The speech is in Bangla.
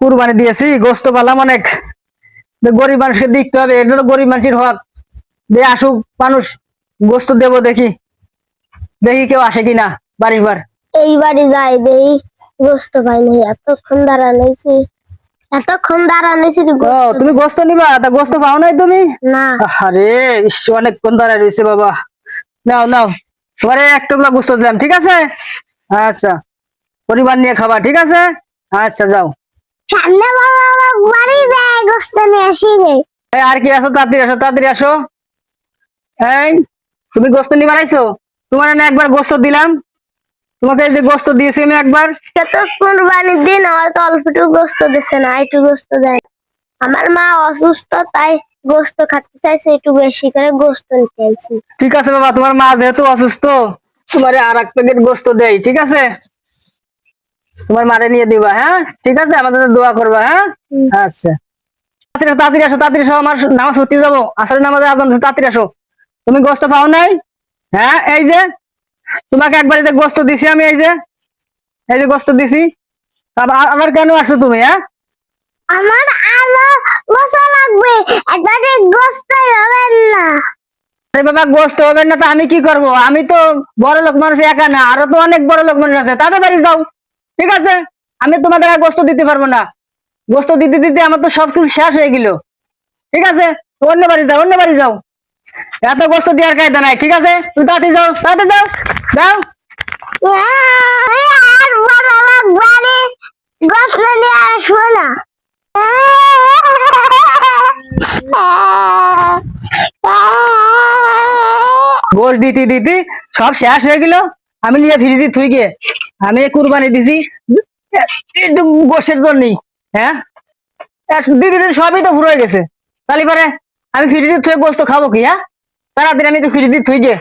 কুরবানি দিয়েছি, গোস্ত পালাম অনেক, গরিব মানুষকে দেখতে হবে, এটা তো গরিব মানুষের হক। আসুক মানুষ, গোস্ত দেবো, দেখি দেখি কেউ আসে কিনা বাড়ির বার। এইবারে যাই দেই, গোস্ত পাই নাই, এতক্ষণ দাঁড়ানোছি তুমি গোস্ত নিবা, তা গোস্ত পাও নাই তুমি? না। আরে অনেকক্ষণ দাঁড়ায় রয়েছে বাবা। নাও নাও, তোমার এক টুকরা গোস্ত দিলাম, ঠিক আছে? আচ্ছা, পরিবার নিয়ে খাবা, ঠিক আছে? আচ্ছা যাও। সামনে বাড়ি যায়, গোস্ত নিয়ে আসি রে। আর কি আসো, তাড়াতাড়ি আসো, তাড়াতাড়ি আসো। এই, তুমি গোস্ত নিয়ে বানাইছো? তোমার না একবার গোস্ত দিলাম, তোমাকে এই যে গোস্ত দিয়েছি আমি একবার। তো কুরবানির দিন আমার তো অল্প একটু গোস্ত দিচ্ছে না, একটু গোস্ত দেয়। আমার মা অসুস্থ, তাই গোস্ত খাতে চাইছে, একটু বেশি করে গোস্ত নিতে চাইছি। ঠিক আছে বাবা, তোমার মা যেহেতু অসুস্থ, তোমারে আর এক প্যাকেট গোস্ত দেই, ঠিক আছে? তোমার মারে নিয়ে দিবা, হ্যাঁ ঠিক আছে, আমাদের দোয়া করবা, হ্যাঁ? আচ্ছা, তাড়াতাড়ি তাড়াতাড়ি আসো, তাড়াতাড়ি আসো, আমার নামাজ পড়তে যাবো, আসলে নামাজে আজান দিছে, তাড়াতাড়ি আসো। তুমি গোস্ত পাও নাই? হ্যাঁ, এই যে তোমাকে একবার এই যে গোস্ত দিছি আমি, এই যে গোস্ত দিছি, আবার কেন আসছো তুমি? হ্যাঁ, আমার আরো গোস্ত লাগবে, একটা গোস্ত হবে না। আরে বাবা, গোস্ত হবে না তো আমি কি করব? আমি তো বড় লোক মানুষ একা না, আরো তো অনেক বড় লোক মানুষ আছে, তাদের বাড়ি যাও, ঠিক আছে? আমি তোমাদের আর গোস্ত দিতে পারবো না, গোস্ত দিতে দিতে আমার তো সবকিছু শেষ হয়ে গেল, ঠিক আছে? অন্য বাড়ি যাও, অন্য বাড়ি যাও, এত গোস্ত দেওয়ার কায়দা নাই, ঠিক আছে? তুমি তাড়াতাড়ি যাও, তাড়াতাড়ি যাও, যাও। আর বড় লাগবে, গোস্ত নিয়ে আসবো না। গোস্ত দিতে দিতে সব শেষ হয়ে গেল, আমি নিয়ে ফ্রিজে থুই গিয়ে আমি কুরবানি দিছি একটু গোশের জন্যই। হ্যাঁ, দিদি দিদি সবই তো ফুরো হয়ে গেছে, তাহলে পরে আমি ফ্রিজে থুয়ে গোস্ত খাবো কি? হ্যাঁ, তাড়াতাড়ি আমি একটু ফ্রিজে থুই গিয়ে